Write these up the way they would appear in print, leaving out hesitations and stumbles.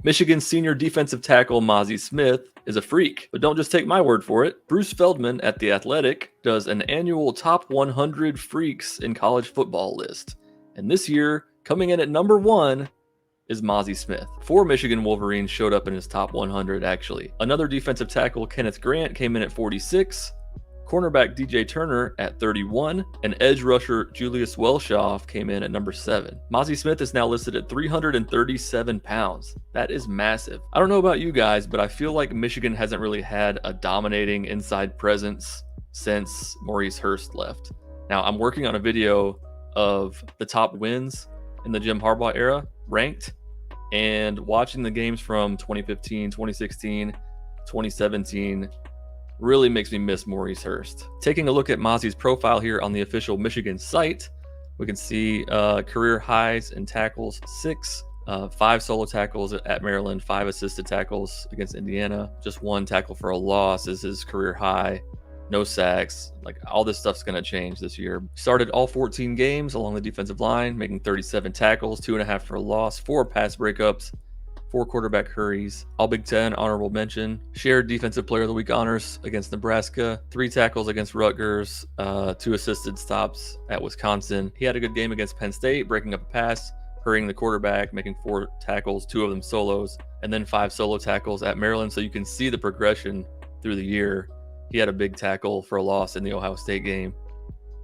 Michigan's senior defensive tackle Mazi Smith is a freak, but don't just take my word for it. Bruce Feldman at The Athletic does an annual top 100 freaks in college football list. And this year, coming in at number 1 is Mazi Smith. 4 Michigan Wolverines showed up in his top 100, actually. Another defensive tackle, Kenneth Grant, came in at 46. Cornerback DJ Turner at 31, and edge rusher Julius Welshoff came in at number 7. Mazi Smith is now listed at 337 pounds. That is massive. I don't know about you guys, but I feel like Michigan hasn't really had a dominating inside presence since Maurice Hurst left. Now, I'm working on a video of the top wins in the Jim Harbaugh era, ranked, and watching the games from 2015, 2016, 2017, really makes me miss Maurice Hurst. Taking a look at Mazi's profile here on the official Michigan site, we can see career highs in tackles, 6, 5 solo tackles at Maryland, 5 assisted tackles against Indiana, just 1 tackle for a loss is his career high, no sacks. Like, all this stuff's going to change this year. Started all 14 games along the defensive line, making 37 tackles, 2.5 for a loss, 4 pass breakups, 4 quarterback hurries, all Big Ten honorable mention, shared Defensive Player of the Week honors against Nebraska, 3 tackles against Rutgers, 2 assisted stops at Wisconsin. He had a good game against Penn State, breaking up a pass, hurrying the quarterback, making 4 tackles, 2 of them solos, and then 5 solo tackles at Maryland. So you can see the progression through the year. He had a big tackle for a loss in the Ohio State game,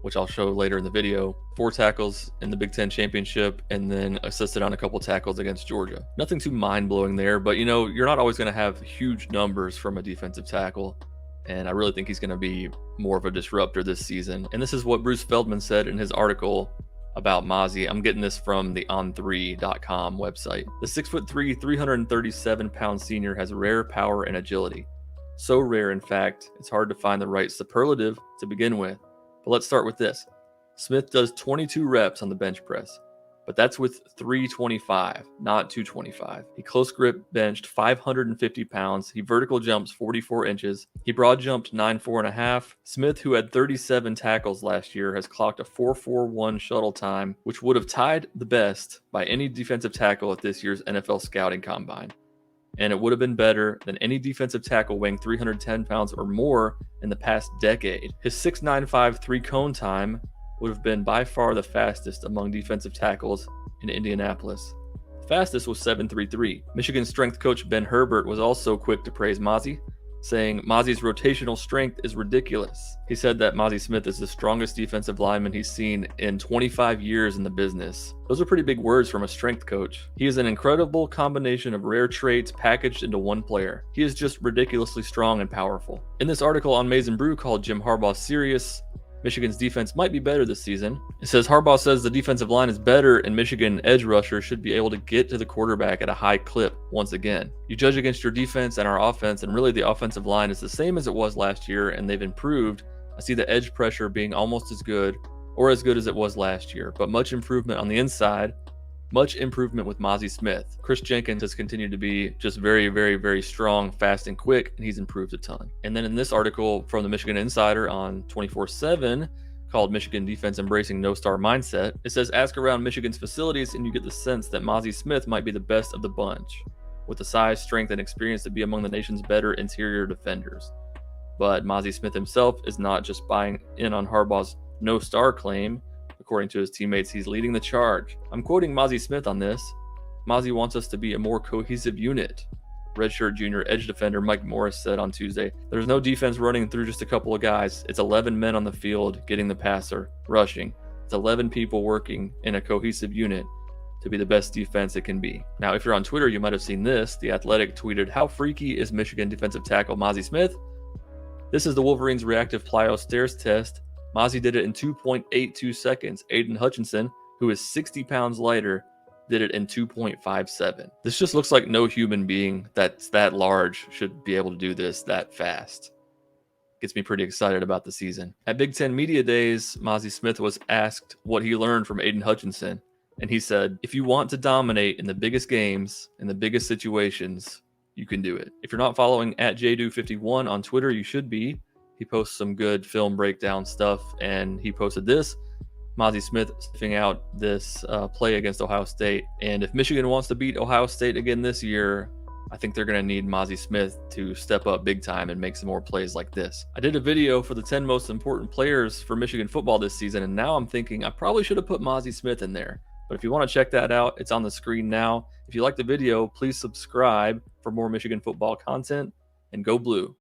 which I'll show later in the video. 4 tackles in the Big Ten championship, and then assisted on a couple tackles against Georgia. Nothing too mind-blowing there, but you're not always going to have huge numbers from a defensive tackle, and I really think he's going to be more of a disruptor this season. And this is what Bruce Feldman said in his article about Mazi. I'm getting this from the on3.com website. The 6'3", 337-pound senior has rare power and agility. So rare, in fact, it's hard to find the right superlative to begin with. But let's start with this. Smith does 22 reps on the bench press, but that's with 325, not 225. He close grip benched 550 pounds. He vertical jumps 44 inches. He broad jumped 9.4.5. Smith, who had 37 tackles last year, has clocked a 4.41 shuttle time, which would have tied the best by any defensive tackle at this year's NFL Scouting Combine. And it would have been better than any defensive tackle weighing 310 pounds or more in the past decade. His 6.95 3-cone time would have been by far the fastest among defensive tackles in Indianapolis. The fastest was 7.33. Michigan strength coach Ben Herbert was also quick to praise Mazi, saying Mazi's rotational strength is ridiculous. He said that Mazi Smith is the strongest defensive lineman he's seen in 25 years in the business. Those are pretty big words from a strength coach. He is an incredible combination of rare traits packaged into one player. He is just ridiculously strong and powerful. In this article on Mazi and Brew called Jim Harbaugh Serious, Michigan's defense might be better this season. It says Harbaugh says the defensive line is better and Michigan edge rushers should be able to get to the quarterback at a high clip once again. You judge against your defense and our offense, and really the offensive line is the same as it was last year, and they've improved. I see the edge pressure being almost as good or as good as it was last year, but much improvement on the inside. Much improvement with Mazi Smith. Chris Jenkins has continued to be just very, very, very strong, fast, and quick, and he's improved a ton. And then in this article from the Michigan Insider on 24/7, called Michigan Defense Embracing No-Star Mindset, it says, ask around Michigan's facilities and you get the sense that Mazi Smith might be the best of the bunch, with the size, strength, and experience to be among the nation's better interior defenders. But Mazi Smith himself is not just buying in on Harbaugh's no-star claim. According to his teammates, he's leading the charge. I'm quoting Mazi Smith on this. Mazi wants us to be a more cohesive unit. Redshirt junior edge defender Mike Morris said on Tuesday, there's no defense running through just a couple of guys. It's 11 men on the field getting the passer, rushing. It's 11 people working in a cohesive unit to be the best defense it can be. Now, if you're on Twitter, you might have seen this. The Athletic tweeted, how freaky is Michigan defensive tackle Mazi Smith? This is the Wolverines' reactive plyo stairs test. Mazi did it in 2.82 seconds. Aiden Hutchinson, who is 60 pounds lighter, did it in 2.57. This just looks like no human being that's that large should be able to do this that fast. Gets me pretty excited about the season. At Big Ten Media Days, Mazi Smith was asked what he learned from Aiden Hutchinson, and he said, if you want to dominate in the biggest games, in the biggest situations, you can do it. If you're not following at JDU51 on Twitter, you should be. He posts some good film breakdown stuff, and he posted this. Mazi Smith sniffing out this play against Ohio State. And if Michigan wants to beat Ohio State again this year, I think they're going to need Mazi Smith to step up big time and make some more plays like this. I did a video for the 10 most important players for Michigan football this season, and now I'm thinking I probably should have put Mazi Smith in there. But if you want to check that out, it's on the screen now. If you like the video, please subscribe for more Michigan football content, and go blue.